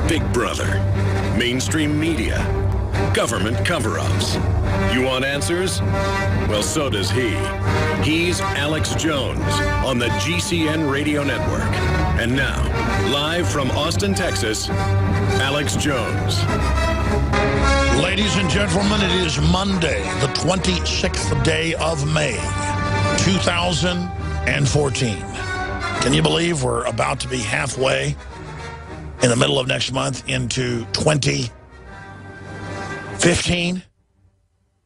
Big Brother, mainstream media, government cover-ups. You want answers? Well, so does he. He's Alex Jones on the GCN Radio Network. And now, live from Austin, Texas, Alex Jones. Ladies and gentlemen, it is Monday, the 26th day of May, 2014. Can you believe we're about to be halfway in the middle of next month into 2015?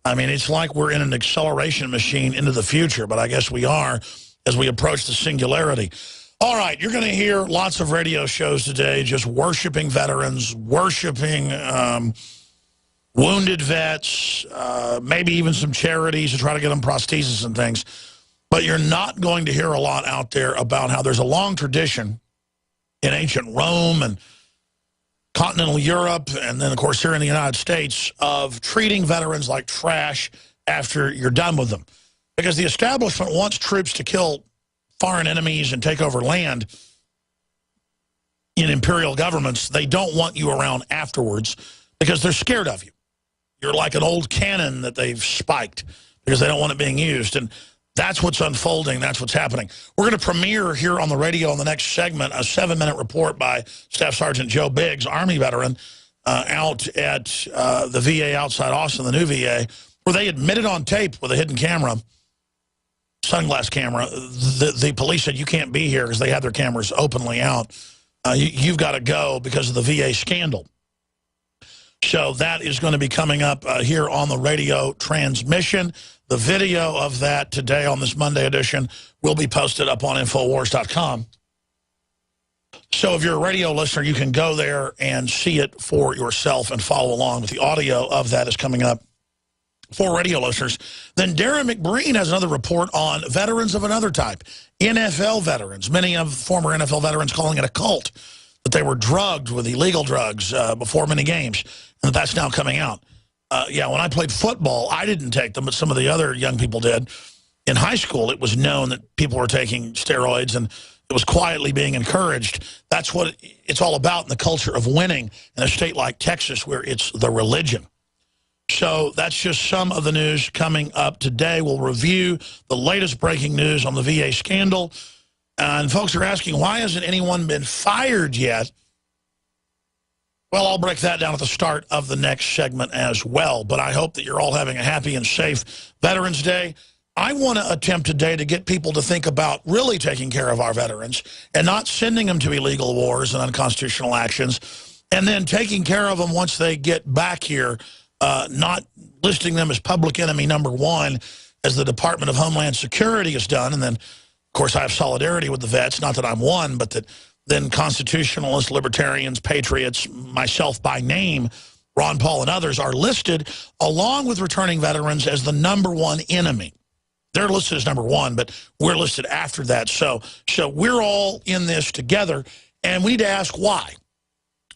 I mean, it's like we're in an acceleration machine into the future, but I guess we are as we approach the singularity. All right, you're going to hear lots of radio shows today just worshiping veterans, worshiping wounded vets, maybe even some charities to try to get them prostheses and things. But you're not going to hear a lot out there about how there's a long tradition in ancient Rome and continental Europe, and then, of course, here in the United States, of treating veterans like trash after you're done with them. Because the establishment wants troops to kill foreign enemies and take over land in imperial governments. They don't want you around afterwards because they're scared of you. You're like an old cannon that they've spiked because they don't want it being used. And that's what's unfolding. That's what's happening. We're going to premiere here on the radio in the next segment a 7-minute report by Staff Sergeant Joe Biggs, Army veteran, out at the VA outside Austin, the new VA, where they admitted on tape with a hidden camera, sunglass camera, the police said, you can't be here because they had their cameras openly out. You've got to go because of the VA scandal. So that is going to be coming up here on the radio transmission. The video of that today on this Monday edition will be posted up on Infowars.com. So if you're a radio listener, you can go there and see it for yourself and follow along with the audio of that is coming up for radio listeners. Then Darren McBreen has another report on veterans of another type, NFL veterans. Many of former NFL veterans calling it a cult, that they were drugged with illegal drugs before many games, and that's now coming out. Yeah, when I played football, I didn't take them, but some of the other young people did. In high school, it was known that people were taking steroids, and it was quietly being encouraged. That's what it's all about in the culture of winning in a state like Texas, where it's the religion. So that's just some of the news coming up today. We'll review the latest breaking news on the VA scandal. And folks are asking, why hasn't anyone been fired yet? Well, I'll break that down at the start of the next segment as well. But I hope that you're all having a happy and safe Veterans Day. I want to attempt today to get people to think about really taking care of our veterans and not sending them to illegal wars and unconstitutional actions, and then taking care of them once they get back here, not listing them as public enemy number one, as the Department of Homeland Security has done. And then, of course, I have solidarity with the vets, not that I'm one, but that then constitutionalists, libertarians, patriots, myself by name, Ron Paul and others are listed along with returning veterans as the number one enemy. They're listed as number one, but we're listed after that. So we're all in this together, and we need to ask why.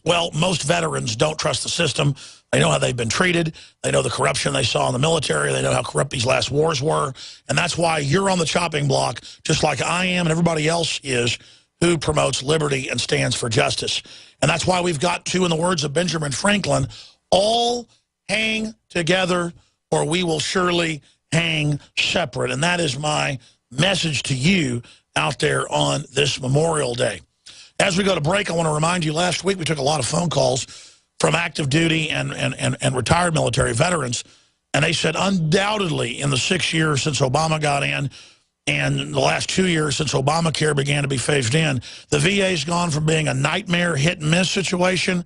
Well, most veterans don't trust the system. They know how they've been treated. They know the corruption they saw in the military. They know how corrupt these last wars were. And that's why you're on the chopping block, just like I am and everybody else is, who promotes liberty and stands for justice. And that's why we've got to, in the words of Benjamin Franklin, all hang together or we will surely hang separate. And that is my message to you out there on this Memorial Day. As we go to break, I want to remind you, last week we took a lot of phone calls from active duty and retired military veterans, and they said undoubtedly in the 6 years since Obama got in and the last 2 years since Obamacare began to be phased in, the VA's gone from being a nightmare hit-and-miss situation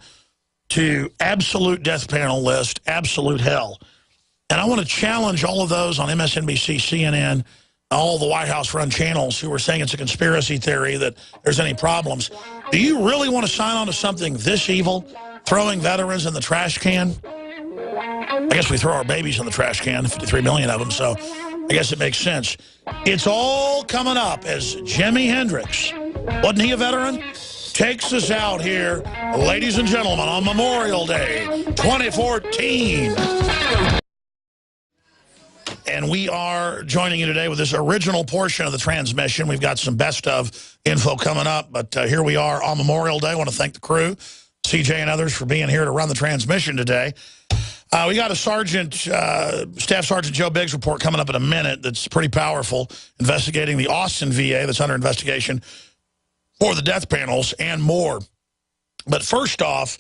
to absolute death panel list, absolute hell. And I want to challenge all of those on MSNBC, CNN, all the White House-run channels who are saying it's a conspiracy theory that there's any problems. Do you really want to sign on to something this evil, throwing veterans in the trash can? I guess we throw our babies in the trash can, 53 million of them, so I guess it makes sense. It's all coming up as Jimi Hendrix, wasn't he a veteran? Takes us out here, ladies and gentlemen, on Memorial Day 2014. And we are joining you today with this original portion of the transmission. We've got some best of info coming up, but here we are on Memorial Day. I want to thank the crew, CJ and others for being here to run the transmission today. We got a Staff Sergeant Joe Biggs report coming up in a minute that's pretty powerful, investigating the Austin VA that's under investigation for the death panels and more. But first off,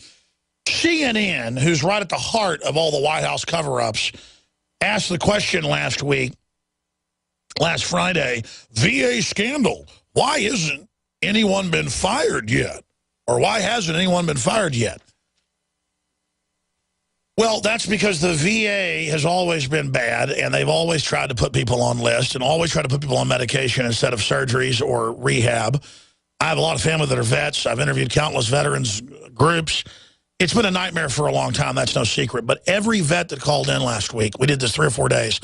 CNN, who's right at the heart of all the White House cover-ups, asked the question last Friday, VA scandal, why isn't anyone been fired yet? Or why hasn't anyone been fired yet? Well, that's because the VA has always been bad, and they've always tried to put people on lists and always tried to put people on medication instead of surgeries or rehab. I have a lot of family that are vets. I've interviewed countless veterans groups. It's been a nightmare for a long time. That's no secret. But every vet that called in last week, we did this 3 or 4 days,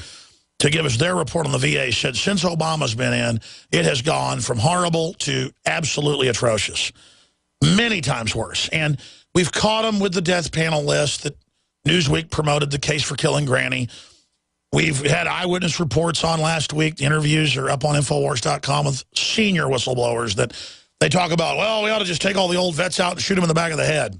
to give us their report on the VA, said since Obama's been in, it has gone from horrible to absolutely atrocious. Many times worse. And we've caught them with the death panel list that Newsweek promoted, the case for killing Granny. We've had eyewitness reports on last week. The interviews are up on Infowars.com with senior whistleblowers that they talk about, well, we ought to just take all the old vets out and shoot them in the back of the head.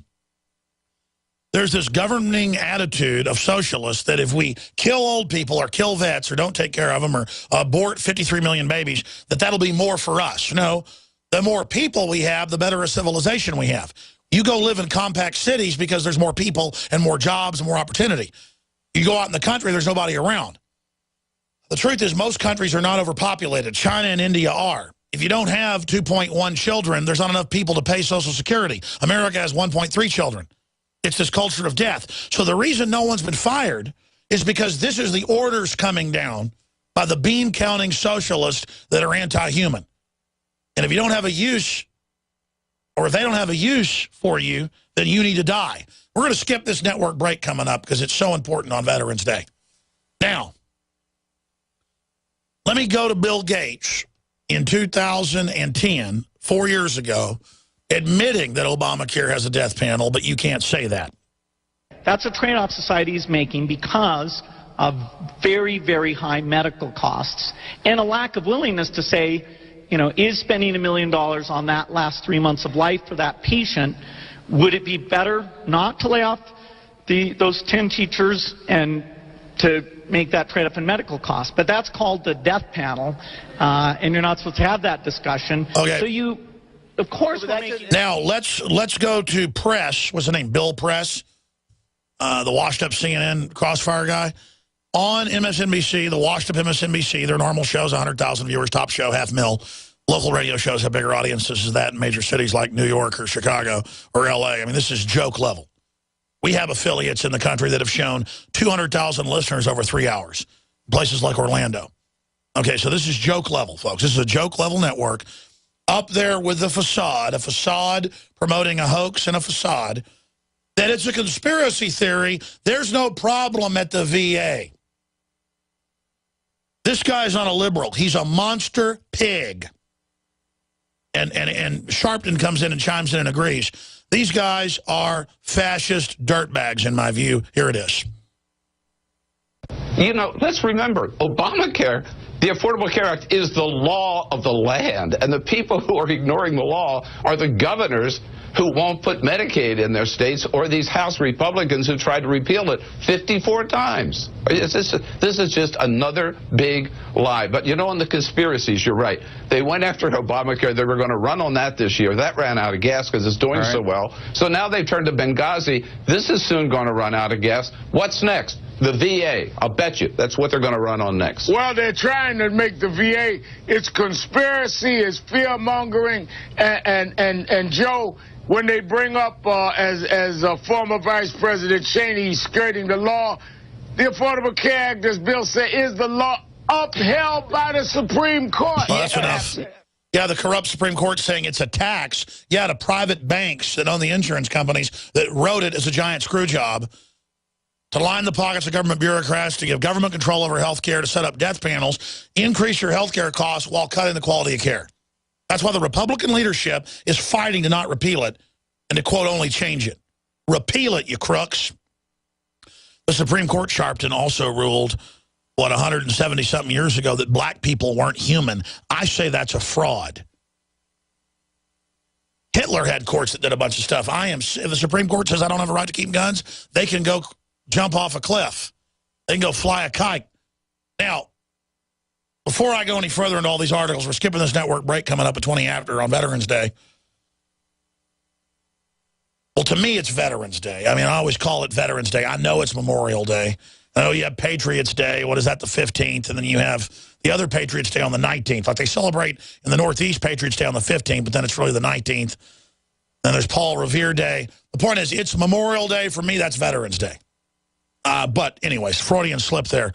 There's this governing attitude of socialists that if we kill old people or kill vets or don't take care of them or abort 53 million babies, that'll be more for us. No, the more people we have, the better a civilization we have. You go live in compact cities because there's more people and more jobs and more opportunity. You go out in the country, there's nobody around. The truth is most countries are not overpopulated. China and India are. If you don't have 2.1 children, there's not enough people to pay Social Security. America has 1.3 children. It's this culture of death. So the reason no one's been fired is because this is the orders coming down by the bean-counting socialists that are anti-human. And if you don't have a use, or if they don't have a use for you, then you need to die. We're going to skip this network break coming up because it's so important on Veterans Day. Now, let me go to Bill Gates in 2010, 4 years ago, admitting that Obamacare has a death panel, but you can't say that. That's a trade-off society is making because of very, very high medical costs and a lack of willingness to say, you know, is spending $1 million on that last 3 months of life for that patient, would it be better not to lay off those 10 teachers and to make that trade-off in medical costs? But that's called the death panel, and you're not supposed to have that discussion. Okay. So you, of course, now let's go to Press. What's the name? Bill Press, the washed-up CNN crossfire guy. On MSNBC, the washed-up MSNBC, their normal shows, 100,000 viewers, top show, 500,000. Local radio shows have bigger audiences as that in major cities like New York or Chicago or L.A. I mean, this is joke level. We have affiliates in the country that have shown 200,000 listeners over 3 hours, places like Orlando. Okay, so this is joke level, folks. This is a joke level network up there with the facade, a facade promoting a hoax and a facade, that it's a conspiracy theory. There's no problem at the VA. This guy's not a liberal. He's a monster pig. And Sharpton comes in and chimes in and agrees. These guys are fascist dirtbags, in my view. Here it is. You know, let's remember, Obamacare, the Affordable Care Act, is the law of the land. And the people who are ignoring the law are the governors who won't put Medicaid in their states, or these House Republicans who tried to repeal it 54 times. This is just another big lie. But, you know, on the conspiracies, you're right. They went after Obamacare. They were going to run on that this year. That ran out of gas because it's doing so well. So now they've turned to Benghazi. This is soon going to run out of gas. What's next? The VA. I'll bet you that's what they're going to run on next. Well, they're trying to make the VA, it's conspiracy, it's fear-mongering, and Joe, when they bring up as former Vice President Cheney skirting the law, the Affordable Care Act, as Bill said, is the law upheld by the Supreme Court. Well, that's enough. Yeah, the corrupt Supreme Court saying it's a tax. Yeah, to private banks that own the insurance companies that wrote it as a giant screw job to line the pockets of government bureaucrats, to give government control over health care, to set up death panels, increase your health care costs while cutting the quality of care. That's why the Republican leadership is fighting to not repeal it and to, quote, only change it. Repeal it, you crooks. The Supreme Court, Sharpton, also ruled, what, 170-something years ago that black people weren't human. I say that's a fraud. Hitler had courts that did a bunch of stuff. If the Supreme Court says I don't have a right to keep guns, they can go jump off a cliff. They can go fly a kite. Now, before I go any further into all these articles, we're skipping this network break coming up at 20 after on Veterans Day. Well, to me, it's Veterans Day. I mean, I always call it Veterans Day. I know it's Memorial Day. I know you have Patriots Day. What is that, the 15th? And then you have the other Patriots Day on the 19th. Like they celebrate in the Northeast Patriots Day on the 15th, but then it's really the 19th. Then there's Paul Revere Day. The point is, it's Memorial Day. For me, that's Veterans Day. But anyways, Freudian slip there.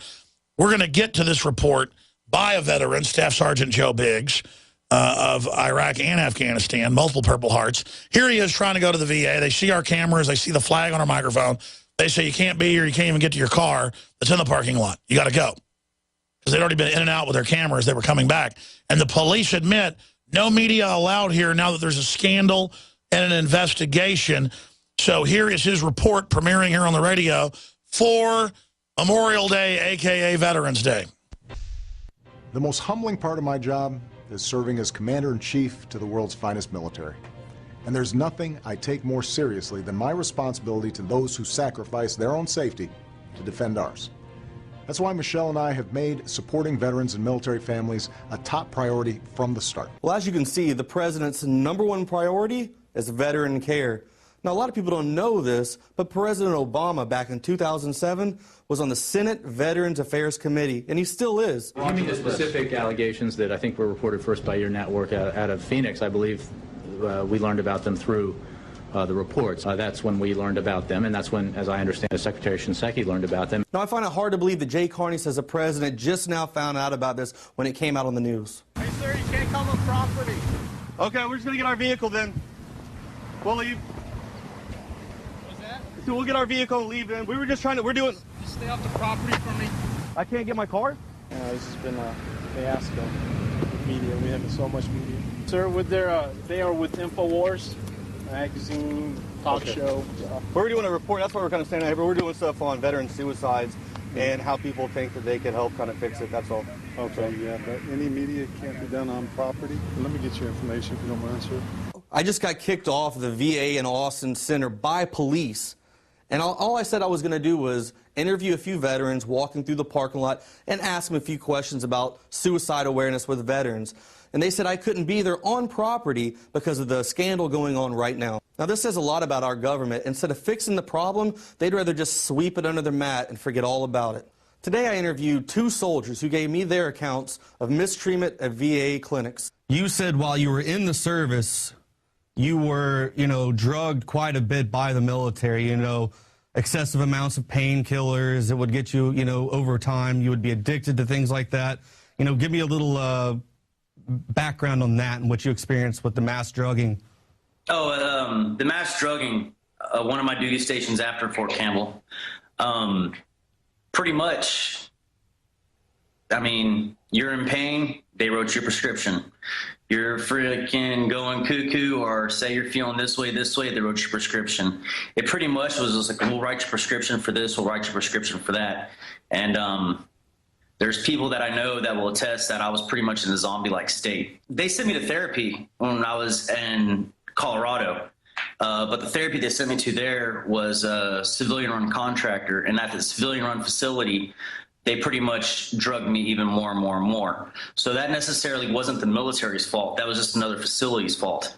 We're going to get to this report by a veteran, Staff Sergeant Joe Biggs, of Iraq and Afghanistan, multiple Purple Hearts. Here he is trying to go to the VA. They see our cameras. They see the flag on our microphone. They say you can't be here. You can't even get to your car that's in the parking lot. You got to go. Because they'd already been in and out with their cameras. They were coming back. And the police admit no media allowed here now that there's a scandal and an investigation. So here is his report premiering here on the radio for Memorial Day, a.k.a. Veterans Day. The most humbling part of my job is serving as Commander-in-Chief to the world's finest military. And there's nothing I take more seriously than my responsibility to those who sacrifice their own safety to defend ours. That's why Michelle and I have made supporting veterans and military families a top priority from the start. Well, as you can see, the president's #1 priority is veteran care. Now, a lot of people don't know this, but President Obama back in 2007 was on the Senate Veterans Affairs Committee, and he still is. You mean the specific allegations that I think were reported first by your network out of Phoenix? I believe we learned about them through the reports. That's when we learned about them, and that's when, as I understand, Secretary Shinseki learned about them. Now, I find it hard to believe that Jay Carney says the president just now found out about this when it came out on the news. Hey, sir, you can't come on property. Okay, we're just going to get our vehicle then. We'll leave. What's that? So we'll get our vehicle and leave then. We were just trying to, Just stay off the property from me. I can't get my car? This has been a fiasco with media. We have so much media. Sir, they are with InfoWars, magazine, talk show. We're doing a report. That's why we're kind of standing out here. We're doing stuff on veteran suicides and how people think that they can help kind of fix it. That's all. Okay, yeah, but any media can't be done on property. Let me get your information if you don't mind, sir. I just got kicked off the VA in Austin Center by police. And all I said I was going to do was interview a few veterans walking through the parking lot and ask them a few questions about suicide awareness with veterans. And they said I couldn't be there on property because of the scandal going on right now. Now, this says a lot about our government. Instead of fixing the problem, they'd rather just sweep it under the mat and forget all about it. Today, I interviewed 2 soldiers who gave me their accounts of mistreatment at VA clinics. You said while you were in the service, you were, drugged quite a bit by the military, excessive amounts of painkillers that would get you, over time. You would be addicted to things like that. Give me a little background on that and what you experienced with the mass drugging. The mass drugging, one of my duty stations after Fort Campbell, pretty much, I mean, you're in pain, they wrote your prescription. You're freaking going cuckoo, or say you're feeling this way, they wrote your prescription. It pretty much was just like, we'll write your prescription for this, we'll write your prescription for that. And there's people that I know that will attest that I was pretty much in a zombie-like state. They sent me to therapy when I was in Colorado. But the therapy they sent me to there was a civilian-run contractor, and at the civilian-run facility, they pretty much drugged me even more and more and more. So that necessarily wasn't the military's fault. That was just another facility's fault.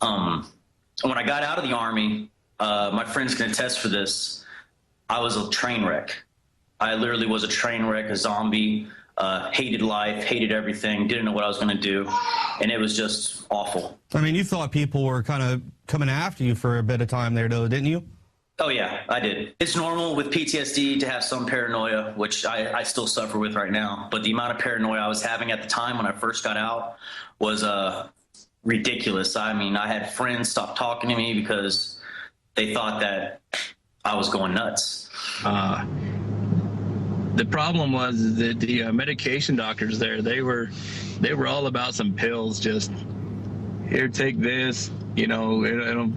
When I got out of the Army, my friends can attest for this, I was a train wreck. I literally was a train wreck, a zombie, hated life, hated everything, didn't know what I was going to do, and it was just awful. I mean, you thought people were kind of coming after you for a bit of time there, though, didn't you? Oh, yeah, I did. It's normal with PTSD to have some paranoia, which I still suffer with right now. But the amount of paranoia I was having at the time when I first got out was ridiculous. I mean, I had friends stop talking to me because they thought that I was going nuts. The problem was that the medication doctors there, they were all about some pills. Just here, take this. It'll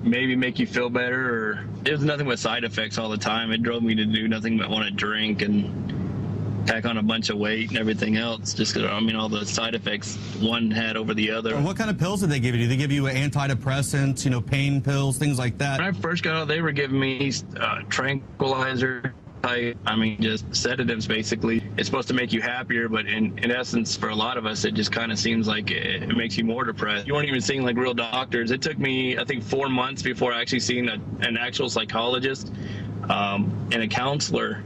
maybe make you feel better. Or it was nothing but side effects all the time. It drove me to do nothing but want to drink, and pack on a bunch of weight and everything else, just because, I mean, all the side effects one had over the other. What kind of pills did they give you? Did they give you antidepressants, you know, pain pills, things like that? When I first got out, they were giving me tranquilizer type, I mean, just sedatives, basically. It's supposed to make you happier, but in essence, for a lot of us, it just kind of seems like it makes you more depressed. You weren't even seeing like real doctors. It took me, I think, 4 months before I actually seen an actual psychologist and a counselor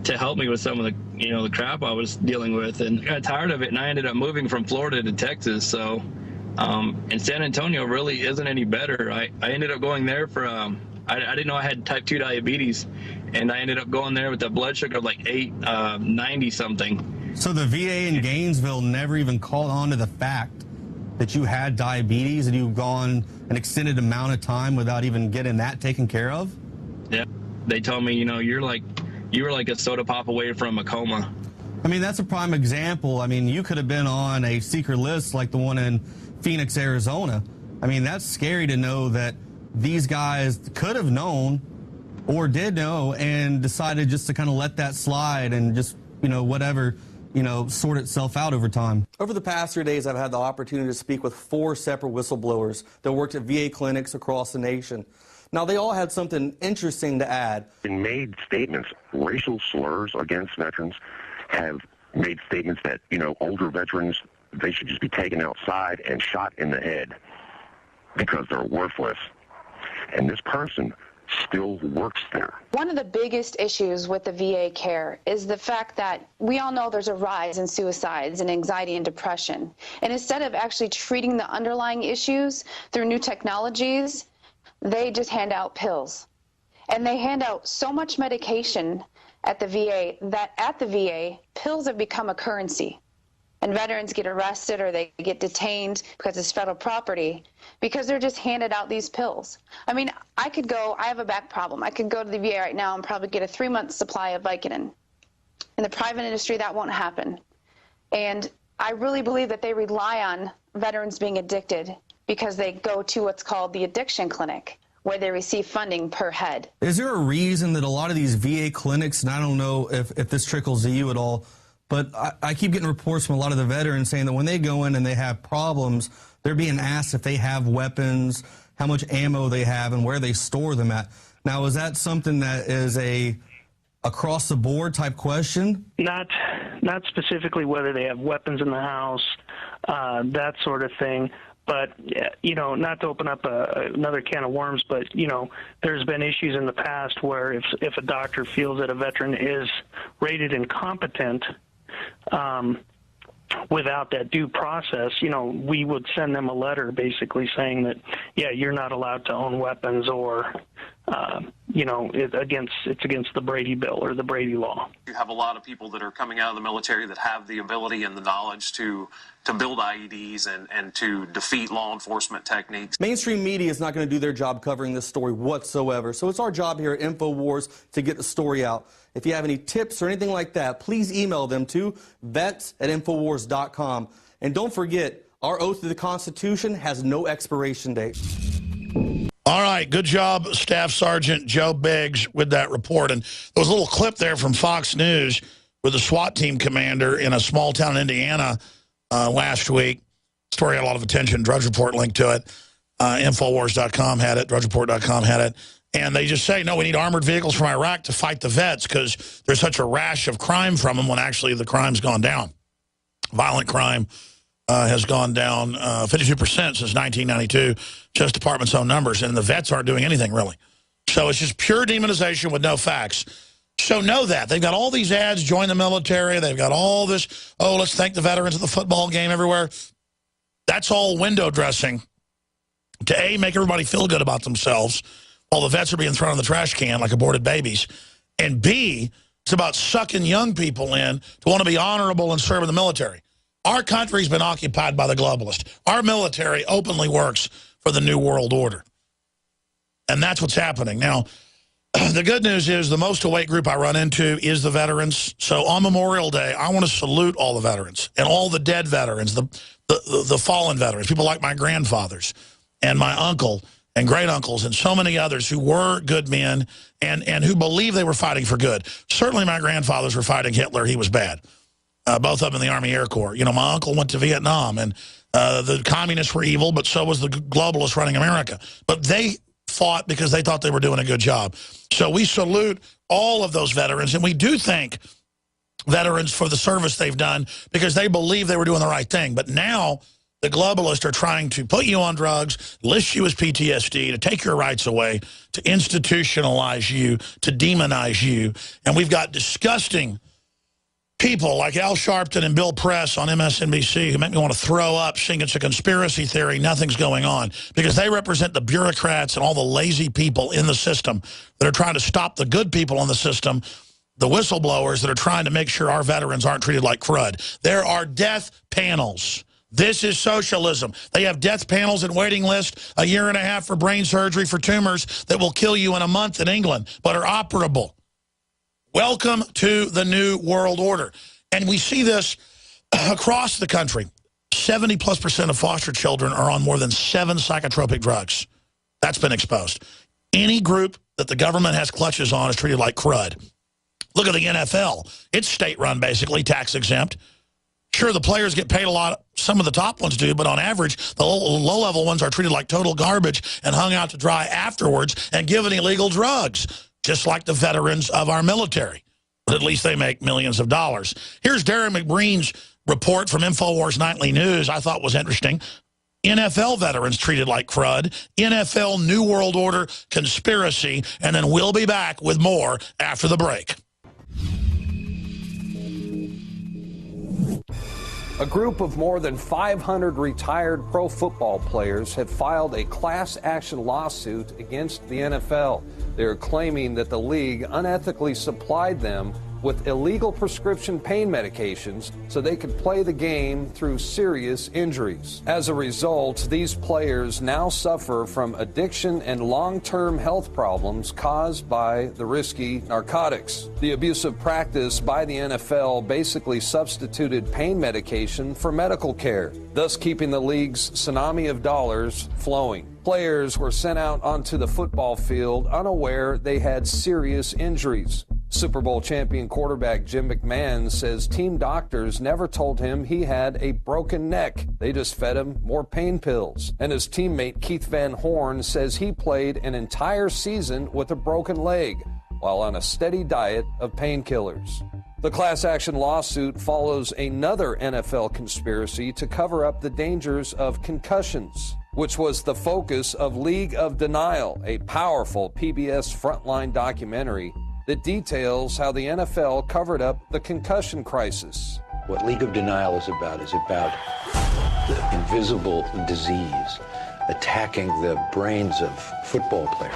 to help me with some of the, you know, the crap I was dealing with, and I got tired of it, and I ended up moving from Florida to Texas. So, and San Antonio really isn't any better. I ended up going there for, I didn't know I had type 2 diabetes, and I ended up going there with a blood sugar of like 890 something. So the VA in Gainesville never even called on to the fact that you had diabetes and you've gone an extended amount of time without even getting that taken care of? Yeah, they told me, you know, you were like a soda pop away from a coma. I mean, that's a prime example. I mean, you could have been on a secret list like the one in Phoenix, Arizona. I mean, that's scary to know that these guys could have known or did know and decided just to kind of let that slide and just, you know, whatever, you know, sort itself out over time. Over the past 3 days, I've had the opportunity to speak with 4 separate whistleblowers that worked at VA clinics across the nation. Now, they all had something interesting to add. And made statements, racial slurs against veterans, have made statements that, you know, older veterans, they should just be taken outside and shot in the head because they're worthless. And this person still works there. One of the biggest issues with the VA care is the fact that we all know there's a rise in suicides and anxiety and depression. And instead of actually treating the underlying issues through new technologies, they just hand out pills. And they hand out so much medication at the VA that at the VA, pills have become a currency. And veterans get arrested or they get detained because it's federal property because they're just handed out these pills. I mean, I have a back problem. I could go to the VA right now and probably get a 3-month supply of Vicodin. In the private industry, that won't happen. And I really believe that they rely on veterans being addicted because they go to what's called the addiction clinic, where they receive funding per head. Is there a reason that a lot of these VA clinics, and I don't know if this trickles to you at all, but I keep getting reports from a lot of the veterans saying that when they go in and they have problems, they're being asked if they have weapons, how much ammo they have, and where they store them at. Now, is that something that is a across-the-board type question? Not specifically whether they have weapons in the house, that sort of thing. But, you know, not to open up another can of worms, but, you know, there's been issues in the past where if a doctor feels that a veteran is rated incompetent without that due process, you know, we would send them a letter basically saying that, yeah, you're not allowed to own weapons or, you know, it's against the Brady Bill or the Brady Law. You have a lot of people that are coming out of the military that have the ability and the knowledge to build IEDs and to defeat law enforcement techniques. Mainstream media is not going to do their job covering this story whatsoever, so it's our job here at InfoWars to get the story out. If you have any tips or anything like that, please email them to vets@infowars.com. And don't forget, our oath to the Constitution has no expiration date. All right, good job, Staff Sergeant Joe Biggs, with that report. And there was a little clip there from Fox News with the SWAT team commander in a small town in Indiana last week. Story had a lot of attention. Drudge Report linked to it. Infowars.com had it. DrudgeReport.com had it. And they just say, no, we need armored vehicles from Iraq to fight the vets because there's such a rash of crime from them when actually the crime's gone down. Violent crime has gone down 52% since 1992, just Department's own numbers, and the vets aren't doing anything, really. So it's just pure demonization with no facts. So know that. They've got all these ads, join the military. They've got all this, oh, let's thank the veterans at the football game everywhere. That's all window dressing to, A, make everybody feel good about themselves while the vets are being thrown in the trash can like aborted babies, and B, it's about sucking young people in to want to be honorable and serve in the military. Our country's been occupied by the globalists. Our military openly works for the New World Order. And that's what's happening. Now, the good news is the most awake group I run into is the veterans. So on Memorial Day, I want to salute all the veterans and all the dead veterans, the fallen veterans, people like my grandfathers and my uncle and great uncles and so many others who were good men and who believed they were fighting for good. Certainly my grandfathers were fighting Hitler. He was bad. Both of them in the Army Air Corps. You know, my uncle went to Vietnam, and the communists were evil, but so was the globalists running America. But they fought because they thought they were doing a good job. So we salute all of those veterans, and we do thank veterans for the service they've done because they believe they were doing the right thing. But now the globalists are trying to put you on drugs, list you as PTSD, to take your rights away, to institutionalize you, to demonize you. And we've got disgusting people like Al Sharpton and Bill Press on MSNBC who make me want to throw up, saying it's a conspiracy theory, nothing's going on, because they represent the bureaucrats and all the lazy people in the system that are trying to stop the good people in the system, the whistleblowers that are trying to make sure our veterans aren't treated like crud. There are death panels. This is socialism. They have death panels and waiting lists, a year and a half for brain surgery for tumors that will kill you in a month in England, but are operable. Welcome to the New World Order. And we see this across the country. 70+% of foster children are on more than 7 psychotropic drugs. That's been exposed. Any group that the government has clutches on is treated like crud. Look at the NFL. It's state-run, basically, tax-exempt. Sure, the players get paid a lot. Some of the top ones do, but on average, the low-level ones are treated like total garbage and hung out to dry afterwards and given illegal drugs, just like the veterans of our military. But at least they make millions of dollars. Here's Darren McBreen's report from InfoWars Nightly News I thought was interesting. NFL veterans treated like crud, NFL New World Order conspiracy, and then we'll be back with more after the break. A group of more than 500 retired pro football players have filed a class action lawsuit against the NFL. They are claiming that the league unethically supplied them with illegal prescription pain medications so they could play the game through serious injuries. As a result, these players now suffer from addiction and long-term health problems caused by the risky narcotics. The abusive practice by the NFL basically substituted pain medication for medical care, thus keeping the league's tsunami of dollars flowing. Players were sent out onto the football field unaware they had serious injuries. Super Bowl champion quarterback Jim McMahon says team doctors never told him he had a broken neck. They just fed him more pain pills. And his teammate Keith Van Horn says he played an entire season with a broken leg while on a steady diet of painkillers. The class action lawsuit follows another NFL conspiracy to cover up the dangers of concussions, which was the focus of League of Denial, a powerful PBS Frontline documentary that details how the NFL covered up the concussion crisis. What League of Denial is about the invisible disease attacking the brains of football players.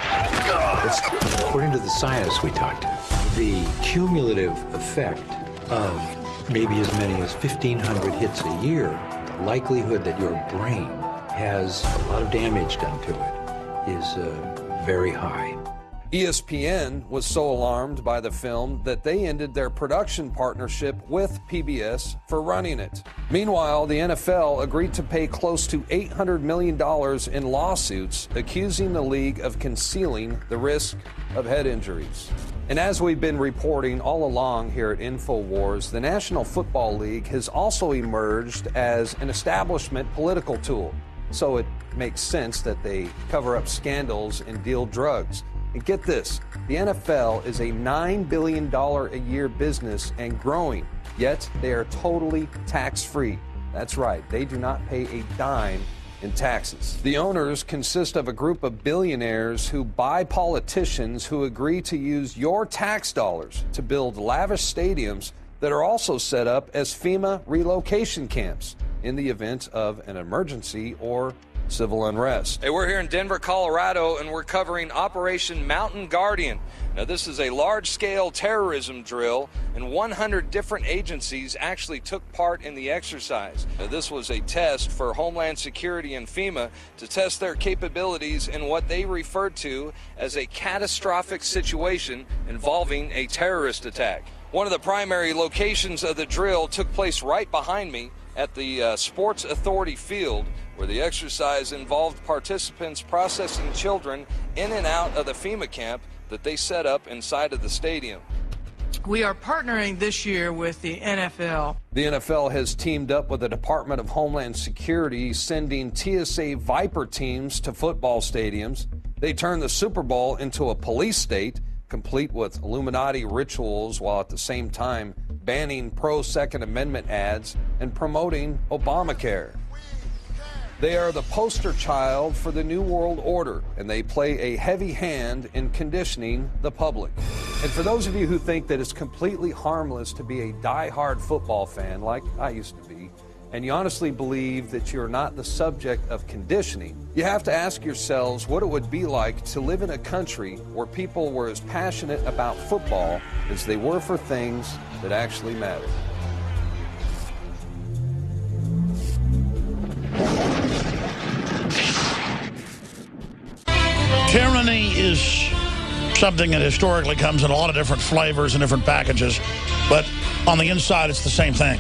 According to the scientists we talked to, the cumulative effect of maybe as many as 1,500 hits a year, the likelihood that your brain has a lot of damage done to it is very high. ESPN was so alarmed by the film that they ended their production partnership with PBS for running it. Meanwhile, the NFL agreed to pay close to $800 million in lawsuits accusing the league of concealing the risk of head injuries. And as we've been reporting all along here at InfoWars, the National Football League has also emerged as an establishment political tool. So it makes sense that they cover up scandals and deal drugs. And get this, the NFL is a $9 billion a year business and growing, yet they are totally tax-free. That's right, they do not pay a dime in taxes. The owners consist of a group of billionaires who buy politicians who agree to use your tax dollars to build lavish stadiums that are also set up as FEMA relocation camps in the event of an emergency or civil unrest. Hey, we're here in Denver, Colorado, and we're covering Operation Mountain Guardian. Now, this is a large-scale terrorism drill, and 100 different agencies actually took part in the exercise. Now, this was a test for Homeland Security and FEMA to test their capabilities in what they referred to as a catastrophic situation involving a terrorist attack. One of the primary locations of the drill took place right behind me at the Sports Authority field, where the exercise involved participants processing children in and out of the FEMA camp that they set up inside of the stadium. We are partnering this year with the NFL. The NFL has teamed up with the Department of Homeland Security, sending TSA Viper teams to football stadiums. They turn the Super Bowl into a police state, complete with Illuminati rituals, while at the same time banning pro-Second Amendment ads and promoting Obamacare. They are the poster child for the New World Order, and they play a heavy hand in conditioning the public. And for those of you who think that it's completely harmless to be a die-hard football fan, like I used to be, and you honestly believe that you're not the subject of conditioning, you have to ask yourselves what it would be like to live in a country where people were as passionate about football as they were for things that actually matter. Tyranny is something that historically comes in a lot of different flavors and different packages, but on the inside it's the same thing.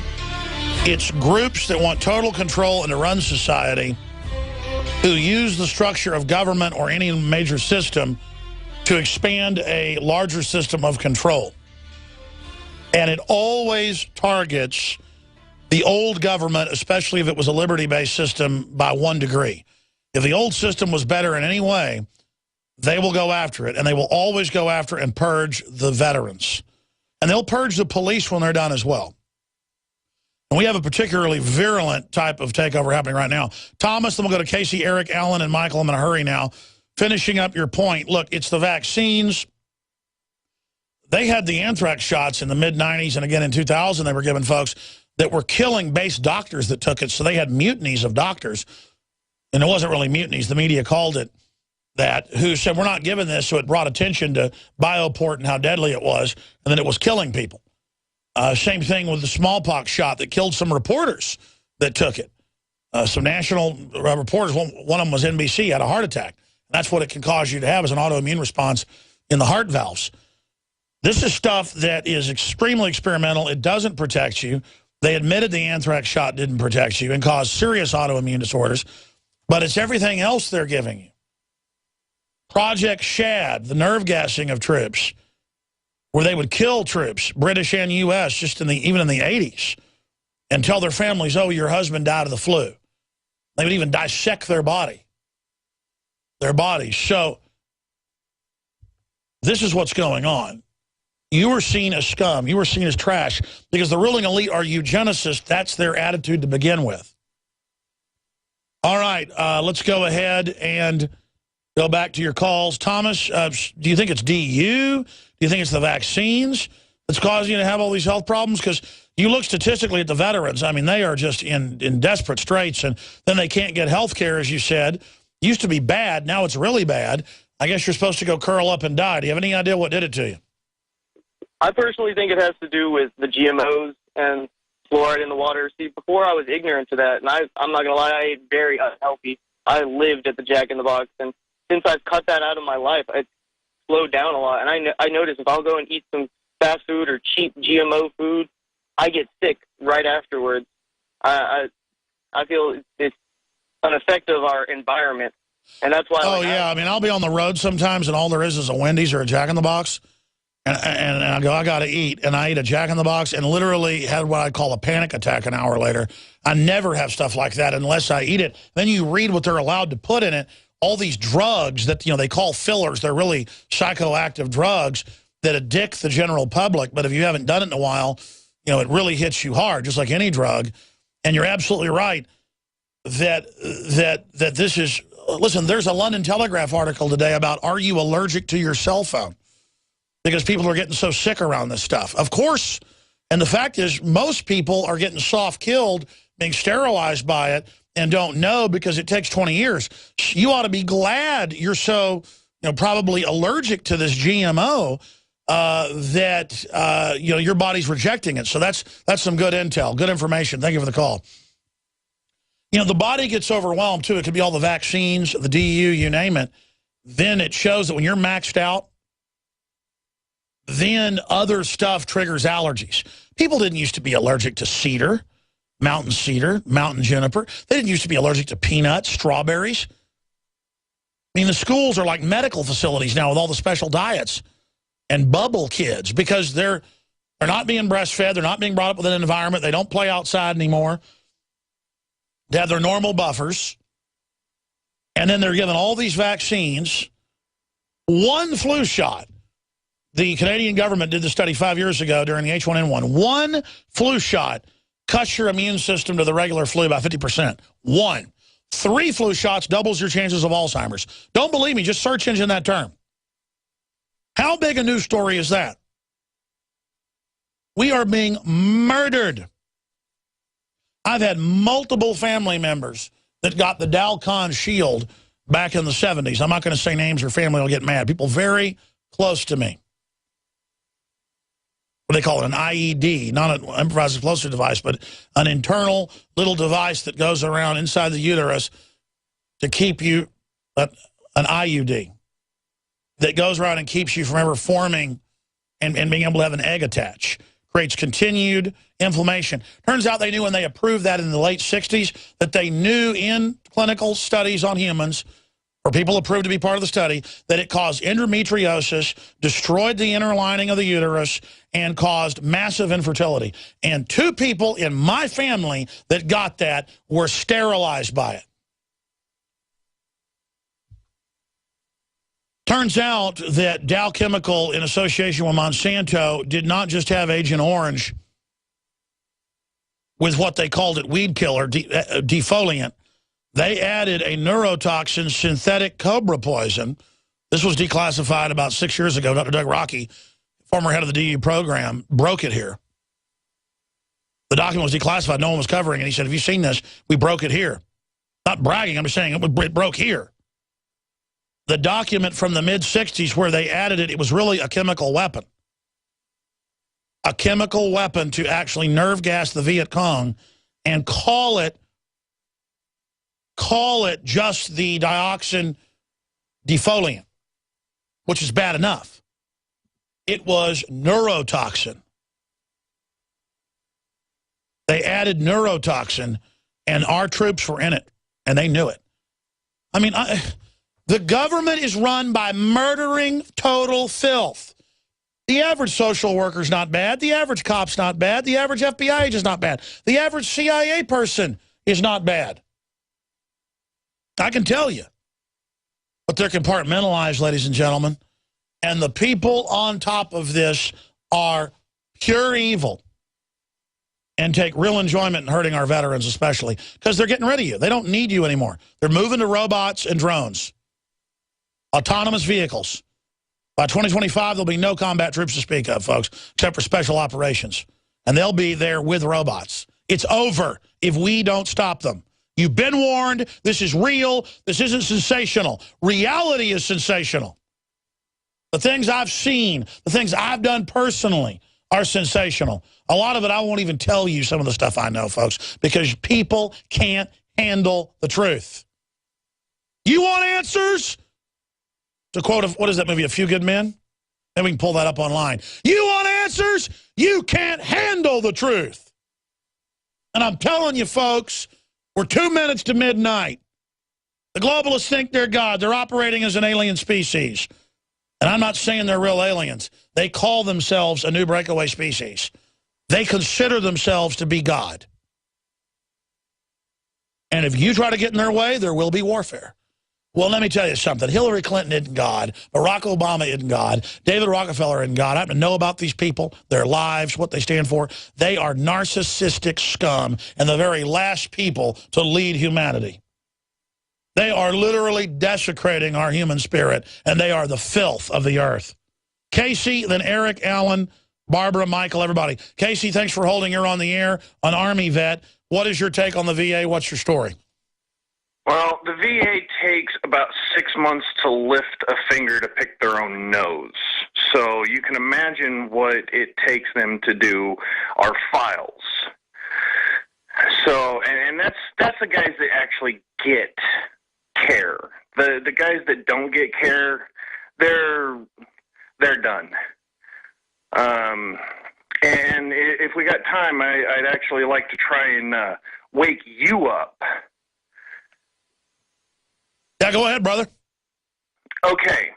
It's groups that want total control and to run society who use the structure of government or any major system to expand a larger system of control. And it always targets the old government, especially if it was a liberty-based system, by 1 degree. If the old system was better in any way, they will go after it, and they will always go after and purge the veterans. And they'll purge the police when they're done as well. And we have a particularly virulent type of takeover happening right now. Thomas, then we'll go to Casey, Eric, Alan, and Michael. I'm in a hurry now. Finishing up your point, look, it's the vaccines. They had the anthrax shots in the mid-90s, and again in 2000 they were giving folks that were killing base doctors that took it, so they had mutinies of doctors. And it wasn't really mutinies, the media called it that, who said, we're not giving this, so it brought attention to Bioport and how deadly it was, and then it was killing people. Same thing with the smallpox shot that killed some reporters that took it. Some national reporters, one of them was NBC, had a heart attack. That's what it can cause you to have, as an autoimmune response in the heart valves. This is stuff that is extremely experimental. It doesn't protect you. They admitted the anthrax shot didn't protect you and caused serious autoimmune disorders, but it's everything else they're giving you. Project Shad, the nerve gassing of troops, where they would kill troops, British and U.S., just even in the 80s, and tell their families, oh, your husband died of the flu. They would even dissect their bodies. So this is what's going on. You were seen as scum. You were seen as trash because the ruling elite are eugenicists. That's their attitude to begin with. All right, let's go ahead and go back to your calls. Thomas, do you think it's DU? Do you think it's the vaccines that's causing you to have all these health problems? Because you look statistically at the veterans. I mean, they are just in desperate straits, and then they can't get health care, as you said. Used to be bad. Now it's really bad. I guess you're supposed to go curl up and die. Do you have any idea what did it to you? I personally think it has to do with the GMOs and fluoride in the water. See, before I was ignorant to that, and I'm not going to lie, I ate very unhealthy. I lived at the Jack in the Box, and since I've cut that out of my life, I've slowed down a lot. And I notice if I'll go and eat some fast food or cheap GMO food, I get sick right afterwards. I feel it's an effect of our environment, and that's why. Oh, yeah. I mean, I'll be on the road sometimes, and all there is a Wendy's or a Jack in the Box. And I go, I got to eat. And I eat a Jack in the Box and literally had what I call a panic attack an hour later. I never have stuff like that unless I eat it. Then you read what they're allowed to put in it. All these drugs that, they call fillers. They're really psychoactive drugs that addict the general public. But if you haven't done it in a while, it really hits you hard, just like any drug. And you're absolutely right that this is, listen, there's a London Telegraph article today about, are you allergic to your cell phone? Because people are getting so sick around this stuff. Of course, and the fact is most people are getting soft-killed, being sterilized by it, and don't know because it takes 20 years. You ought to be glad you're so, probably allergic to this GMO that, your body's rejecting it. So that's some good intel, good information. Thank you for the call. The body gets overwhelmed, too. It could be all the vaccines, the DU, you name it. Then it shows that when you're maxed out, then other stuff triggers allergies. People didn't used to be allergic to cedar. mountain cedar, mountain juniper. They didn't used to be allergic to peanuts, strawberries. I mean, the schools are like medical facilities now with all the special diets and bubble kids because they're not being breastfed. They're not being brought up with an environment. They don't play outside anymore. They have their normal buffers. And then they're given all these vaccines. One flu shot. The Canadian government did the study 5 years ago during the H1N1. One flu shot cuts your immune system to the regular flu by 50%. One. 3 flu shots doubles your chances of Alzheimer's. Don't believe me, just search engine that term. How big a news story is that? We are being murdered. I've had multiple family members that got the Dalcon shield back in the 70s. I'm not going to say names or family will get mad. People very close to me. What they call it, an IED, not an improvised explosive device, but an internal little device that goes around inside the uterus to keep you, an IUD, that goes around and keeps you from ever forming and being able to have an egg attach. Creates continued inflammation. Turns out they knew when they approved that in the late 60s that they knew in clinical studies on humans, or people approved to be part of the study, that it caused endometriosis, destroyed the inner lining of the uterus, and caused massive infertility. And 2 people in my family that got that were sterilized by it. Turns out that Dow Chemical, in association with Monsanto, did not just have Agent Orange with what they called it weed killer, defoliant. They added a neurotoxin, synthetic cobra poison. This was declassified about 6 years ago. Dr. Doug Rocky, former head of the DU program, broke it here. The document was declassified. No one was covering it. He said, have you seen this? We broke it here. Not bragging. I'm just saying it broke here. The document from the mid-60s where they added it, it was really a chemical weapon. A chemical weapon to actually nerve gas the Viet Cong and call it just the dioxin defoliant, which is bad enough. It was neurotoxin. They added neurotoxin, and our troops were in it, and they knew it. I mean, the government is run by murdering total filth. The average social worker's not bad. The average cop's not bad. The average FBI agent's not bad. The average CIA person is not bad. I can tell you. But they're compartmentalized, ladies and gentlemen. And the people on top of this are pure evil and take real enjoyment in hurting our veterans especially because they're getting rid of you. They don't need you anymore. They're moving to robots and drones. Autonomous vehicles. By 2025, there'll be no combat troops to speak of, folks, except for special operations. And they'll be there with robots. It's over if we don't stop them. You've been warned. This is real. This isn't sensational. Reality is sensational. The things I've seen, the things I've done personally are sensational. A lot of it, I won't even tell you some of the stuff I know, folks, because people can't handle the truth. You want answers? To quote, what is that movie, A Few Good Men? Then we can pull that up online. You want answers? You can't handle the truth. And I'm telling you, folks, we're 2 minutes to midnight. The globalists think they're God. They're operating as an alien species. And I'm not saying they're real aliens. They call themselves a new breakaway species. They consider themselves to be God. And if you try to get in their way, there will be warfare. Well, let me tell you something. Hillary Clinton isn't God. Barack Obama isn't God. David Rockefeller isn't God. I happen to know about these people, their lives, what they stand for. They are narcissistic scum and the very last people to lead humanity. They are literally desecrating our human spirit, and they are the filth of the earth. Casey, then Eric, Alan, Barbara, Michael, everybody. Casey, thanks for holding. You're on the air, an Army vet. What is your take on the VA? What's your story? Well, the VA takes about 6 months to lift a finger to pick their own nose. So you can imagine what it takes them to do our files. So, and that's the guys that actually get care. The guys that don't get care, they're done. And if we got time, I'd actually like to try and wake you up. Yeah, go ahead, brother. Okay.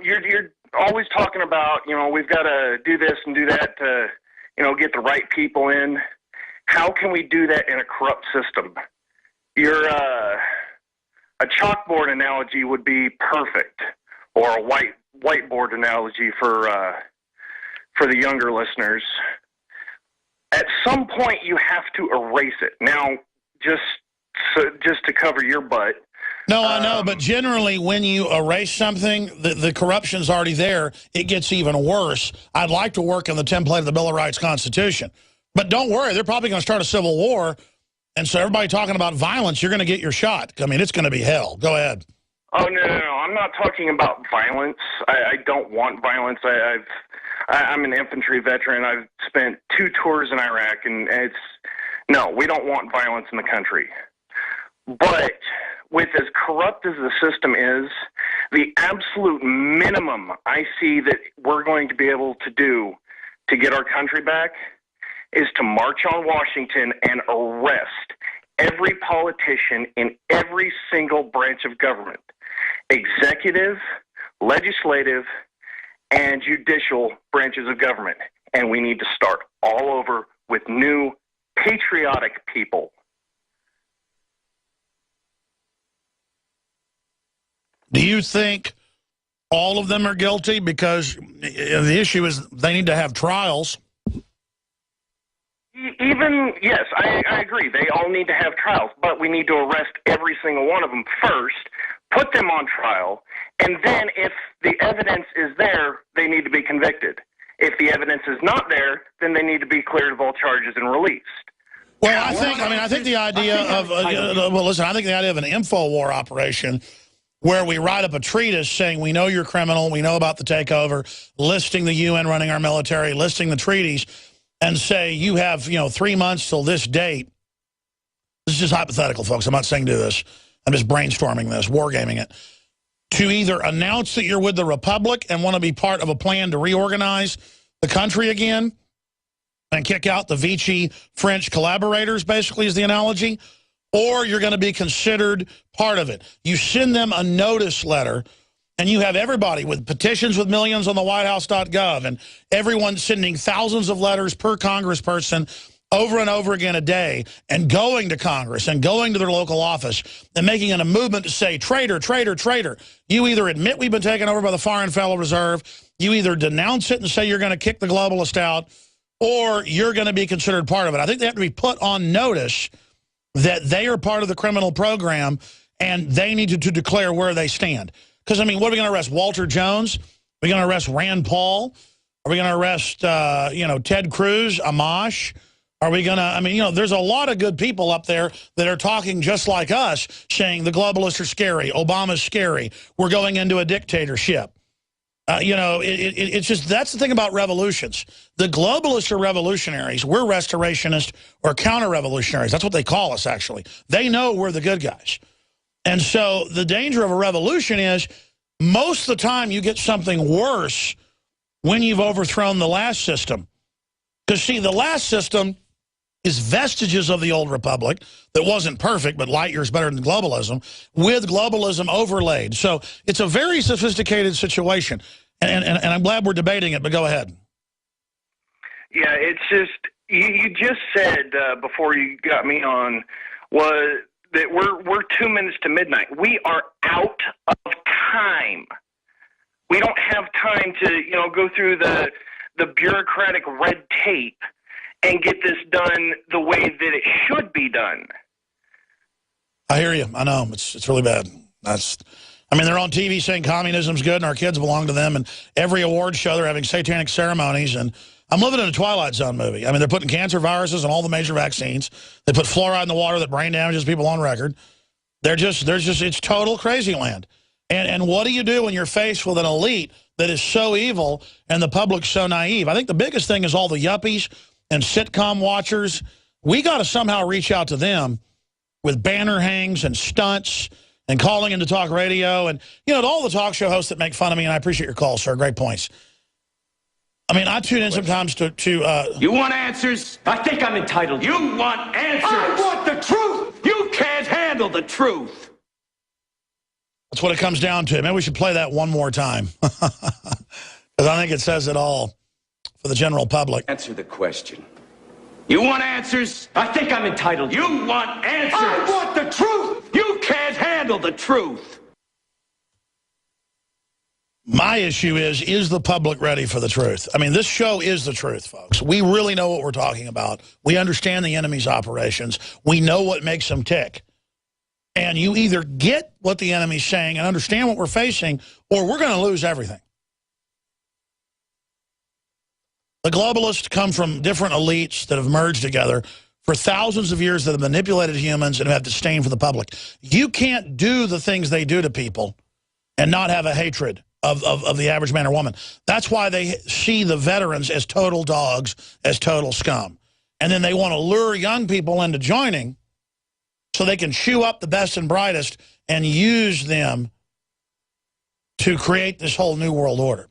You're always talking about, we've got to do this and do that to, get the right people in. How can we do that in a corrupt system? A chalkboard analogy would be perfect, or a whiteboard analogy for the younger listeners. At some point, you have to erase it. Now, just to cover your butt. No, I know, but generally when you erase something, the corruption's already there. It gets even worse. I'd like to work on the template of the Bill of Rights Constitution. But don't worry, they're probably going to start a civil war. And so everybody talking about violence, you're going to get your shot. I mean, it's going to be hell. Go ahead. Oh, no. I'm not talking about violence. I don't want violence. I'm an infantry veteran. I've spent 2 tours in Iraq, and no, we don't want violence in the country. But with as corrupt as the system is, the absolute minimum I see that we're going to be able to do to get our country back is to march on Washington and arrest every politician in every single branch of government, executive, legislative, and judicial branches of government. And we need to start all over with new patriotic people. Do you think all of them are guilty? Because the issue is they need to have trials. Yes, I agree. They all need to have trials, but we need to arrest every single one of them first, put them on trial, and then if the evidence is there, they need to be convicted. If the evidence is not there, then they need to be cleared of all charges and released. Well, I think the idea of I think the idea of an InfoWar operation where we write up a treatise saying we know you're criminal, we know about the takeover, listing the UN running our military, listing the treaties, and say you have 3 months till this date. This is just hypothetical, folks. I'm not saying do this. I'm just brainstorming this, wargaming it. To either announce that you're with the Republic and want to be part of a plan to reorganize the country again and kick out the Vichy French collaborators, basically is the analogy, or you're going to be considered part of it. You send them a notice letter, and you have everybody with petitions with millions on the whitehouse.gov, and everyone sending thousands of letters per congressperson over and over again a day, and going to Congress and going to their local office and making it a movement to say, traitor, traitor, traitor. You either admit we've been taken over by the Foreign Federal Reserve, you either denounce it and say you're going to kick the globalists out, or you're going to be considered part of it. I think they have to be put on notice that they are part of the criminal program, and they need to declare where they stand. Because, I mean, what are we going to arrest? Walter Jones? Are we going to arrest Rand Paul? Are we going to arrest, Ted Cruz, Amash? Are we going to, there's a lot of good people up there that are talking just like us, saying the globalists are scary, Obama's scary, we're going into a dictatorship. It's just, that's the thing about revolutions. The globalists are revolutionaries. We're restorationists or counter-revolutionaries. That's what they call us, actually. They know we're the good guys. And so the danger of a revolution is most of the time you get something worse when you've overthrown the last system. Because, see, the last system is vestiges of the old republic that wasn't perfect, but light years better than globalism, with globalism overlaid. So it's a very sophisticated situation, and I'm glad we're debating it, but go ahead. Yeah, it's just, you just said before you got me on, was that we're 2 minutes to midnight. We are out of time. We don't have time to, go through the bureaucratic red tape and get this done the way that it should be done. I hear you. I know. It's really bad. They're on TV saying communism's good and our kids belong to them, and every award show they're having satanic ceremonies, and I'm living in a Twilight Zone movie. I mean, they're putting cancer viruses in all the major vaccines. They put fluoride in the water that brain damages people on record. It's total crazy land. And what do you do when you're faced with an elite that is so evil and the public's so naive? I think the biggest thing is all the yuppies and sitcom watchers. We got to somehow reach out to them with banner hangs and stunts and calling into talk radio and, to all the talk show hosts that make fun of me, and I appreciate your call, sir. Great points. I mean, I tune in sometimes to You want answers? I think I'm entitled. You want answers? I want the truth! You can't handle the truth! That's what it comes down to. Maybe we should play that one more time. Because I think it says it all for the general public. Answer the question. You want answers? I think I'm entitled. You want answers? I want the truth! You can't handle the truth! My issue is the public ready for the truth? I mean, this show is the truth, folks. We really know what we're talking about. We understand the enemy's operations. We know what makes them tick. And you either get what the enemy's saying and understand what we're facing, or we're going to lose everything. The globalists come from different elites that have merged together for thousands of years that have manipulated humans and have disdain for the public. You can't do the things they do to people and not have a hatred of the average man or woman. That's why they see the veterans as total dogs, as total scum. And then they want to lure young people into joining so they can chew up the best and brightest and use them to create this whole new world order.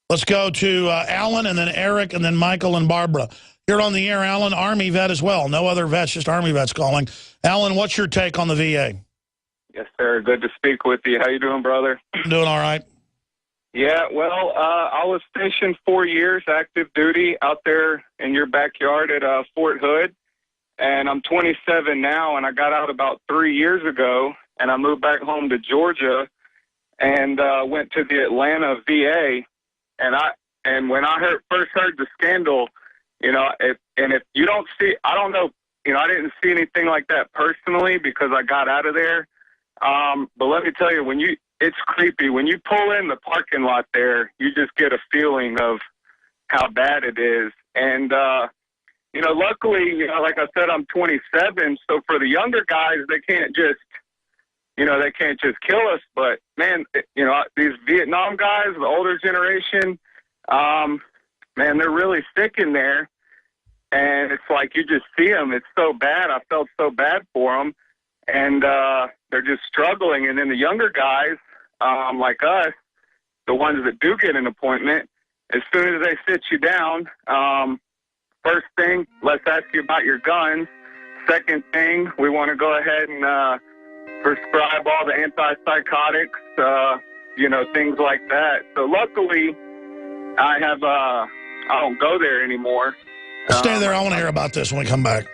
Let's go to Alan and then Eric and then Michael and Barbara. You're on the air, Alan, Army vet as well. No other vets, just Army vets calling. Alan, what's your take on the VA? Yes, sir. Good to speak with you. How you doing, brother? Doing all right. Yeah, well, I was stationed 4 years, active duty, out there in your backyard at Fort Hood, and I'm 27 now, and I got out about 3 years ago, and I moved back home to Georgia and went to the Atlanta VA, and when I first heard the scandal, you know, if you don't see, I don't know, you know, I didn't see anything like that personally because I got out of there, but let me tell you, it's creepy. When you pull in the parking lot there, you just get a feeling of how bad it is. And, you know, luckily, you know, like I said, I'm 27. So for the younger guys, they can't just kill us. But, man, you know, these Vietnam guys, the older generation, man, they're really sick in there. And it's like you just see them. It's so bad. I felt so bad for them. And they're just struggling. And then the younger guys, like us, the ones that do get an appointment, as soon as they sit you down, first thing, let's ask you about your guns. Second thing, we want to go ahead and prescribe all the antipsychotics, you know, things like that. So luckily, I don't go there anymore. Stay there. I want to hear about this when we come back.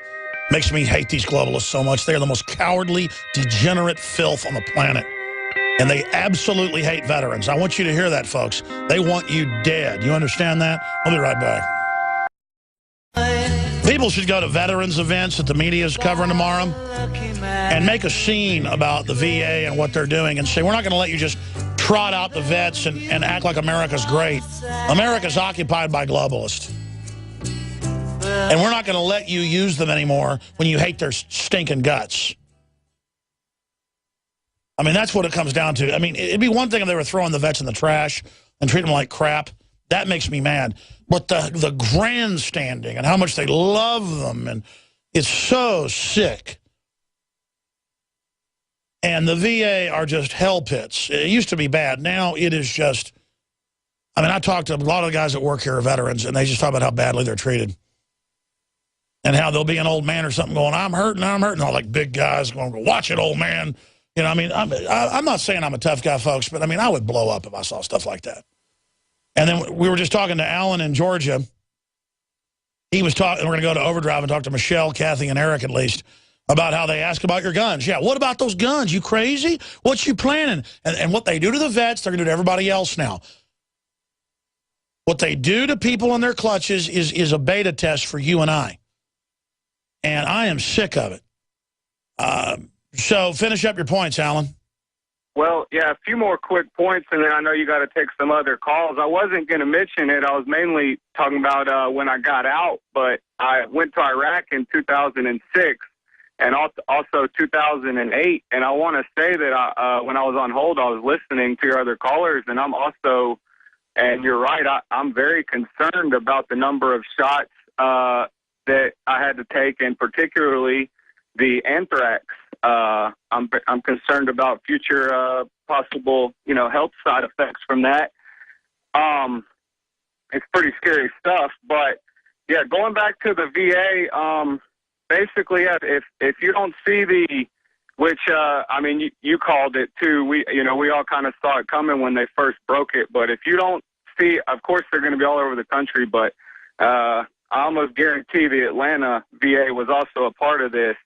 Makes me hate these globalists so much. They are the most cowardly, degenerate filth on the planet. And they absolutely hate veterans. I want you to hear that, folks. They want you dead. You understand that? I'll be right back. People should go to veterans events that the media is covering tomorrow and make a scene about the VA and what they're doing and say, we're not going to let you just trot out the vets and act like America's great. America's occupied by globalists. And we're not going to let you use them anymore when you hate their stinking guts. I mean, that's what it comes down to. I mean, it'd be one thing if they were throwing the vets in the trash and treating them like crap. That makes me mad. But the grandstanding and how much they love them, and it's so sick. And the VA are just hell pits. It used to be bad. Now it is just, I mean, I talked to a lot of the guys that work here are veterans, and they just talk about how badly they're treated. And how there'll be an old man or something going, I'm hurting. All like big guys going, watch it, old man. You know, I mean, I'm not saying I'm a tough guy, folks, but I mean, I would blow up if I saw stuff like that. And then we were just talking to Alan in Georgia. He was talking, we're going to go to Overdrive and talk to Michelle, Kathy, and Eric at least, about how they ask about your guns. Yeah, what about those guns? You crazy? What you planning? And what they do to the vets, they're going to do to everybody else now. What they do to people in their clutches is a beta test for you and I. And I am sick of it. So finish up your points, Alan. Well, yeah, a few more quick points, and then I know you got to take some other calls. I wasn't going to mention it. I was mainly talking about when I got out, but I went to Iraq in 2006 and also 2008. And I want to say that when I was on hold, I was listening to your other callers, and I'm also, and you're right, I'm very concerned about the number of shots that I had to take, and particularly the anthrax. I'm concerned about future possible, health side effects from that. It's pretty scary stuff. But yeah, going back to the VA, basically, if you don't see which I mean, you called it too. We all kind of saw it coming when they first broke it. But if you don't see, of course, they're going to be all over the country. But I almost guarantee the Atlanta VA was also a part of this.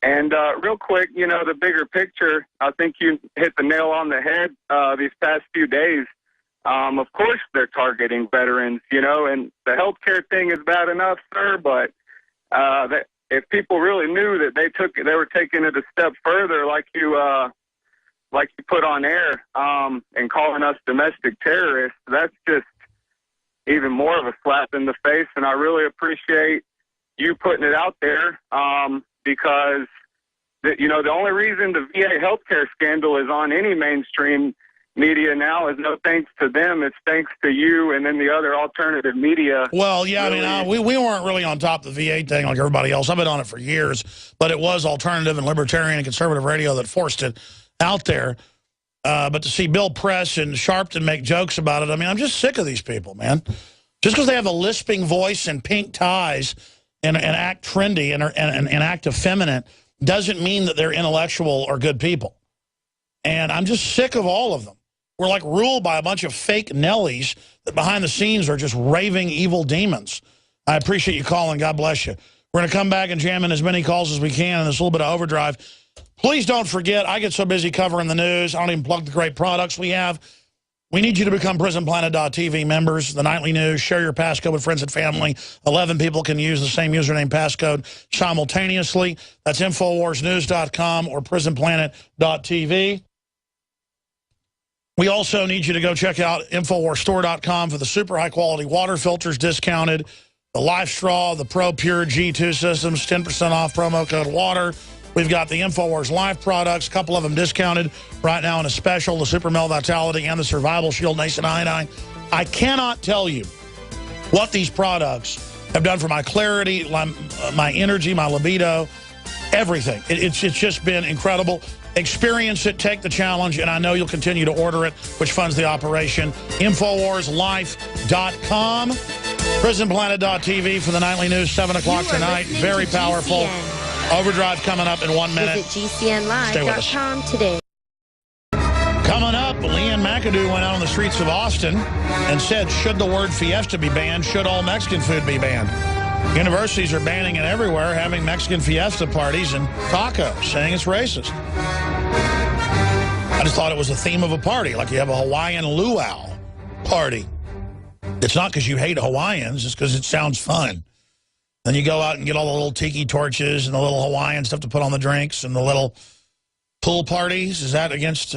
And real quick, the bigger picture, I think you hit the nail on the head these past few days. Of course, they're targeting veterans, and the healthcare thing is bad enough, sir. But if people really knew that they were taking it a step further, like you put on air, and calling us domestic terrorists, that's just even more of a slap in the face. And I really appreciate you putting it out there, because the only reason the VA healthcare scandal is on any mainstream media now is no thanks to them. It's thanks to you and then the other alternative media. Well, yeah, really. I mean, we weren't really on top of the VA thing like everybody else. I've been on it for years, but it was alternative and libertarian and conservative radio that forced it out there. But to see Bill Press and Sharpton make jokes about it, I mean, I'm just sick of these people, man. Just because they have a lisping voice and pink ties and act trendy and act effeminate doesn't mean that they're intellectual or good people. And I'm just sick of all of them. We're like ruled by a bunch of fake Nellies that behind the scenes are just raving evil demons. I appreciate you calling. God bless you. We're going to come back and jam in as many calls as we can in this little bit of overdrive. Please don't forget, I get so busy covering the news, I don't even plug the great products we have. We need you to become PrisonPlanet.tv members, the nightly news. Share your passcode with friends and family. 11 people can use the same username passcode simultaneously. That's InfoWarsNews.com or PrisonPlanet.tv. We also need you to go check out InfoWarsStore.com for the super high-quality water filters discounted, the Life Straw, the Pro Pure G2 systems, 10% off promo code WATER. We've got the InfoWars Life products, a couple of them discounted right now in a special, the Super Male Vitality and the Survival Shield Nascent Iodine. I cannot tell you what these products have done for my clarity, my energy, my libido, everything. It's just been incredible. Experience it, take the challenge, and I know you'll continue to order it, which funds the operation. InfoWarsLife.com, PrisonPlanet.tv for the nightly news, 7 o'clock tonight. Very powerful. GCN. Overdrive coming up in 1 minute. Visit GCNlive.com today. Coming up, Leanne McAdoo went out on the streets of Austin and said, should the word fiesta be banned, should all Mexican food be banned? Universities are banning it everywhere, having Mexican fiesta parties and tacos, saying it's racist. I just thought it was a theme of a party, like you have a Hawaiian luau party. It's not because you hate Hawaiians, it's because it sounds fun. Then you go out and get all the little tiki torches and the little Hawaiian stuff to put on the drinks and the little pool parties. Is that against